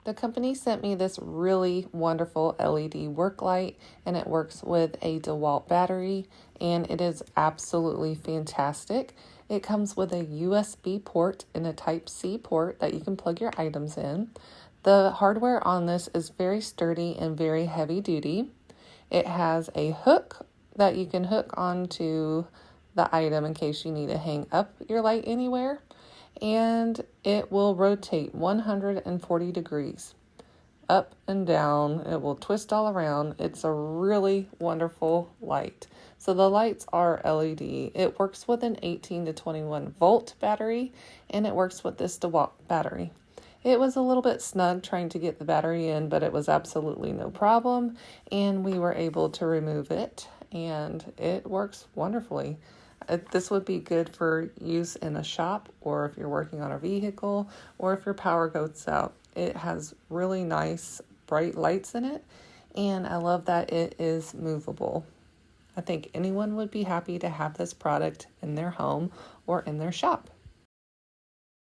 The company sent me this really wonderful LED work light, and it works with a Dewalt battery, and it is absolutely fantastic. It comes with a USB port and a Type-C port that you can plug your items in. The hardware on this is very sturdy and very heavy duty. It has a hook that you can hook onto the item in case you need to hang up your light anywhere. And it will rotate 140 degrees up and down. It will twist all around. It's a really wonderful light. So the lights are LED. It works with an 18 to 21 volt battery, and it works with this Dewalt battery. It was a little bit snug trying to get the battery in, but it was absolutely no problem, and we were able to remove it, and it works wonderfully. This would be good for use in a shop, or if you're working on a vehicle, or if your power goes out. It has really nice bright lights in it, and I love that it is movable. I think anyone would be happy to have this product in their home or in their shop.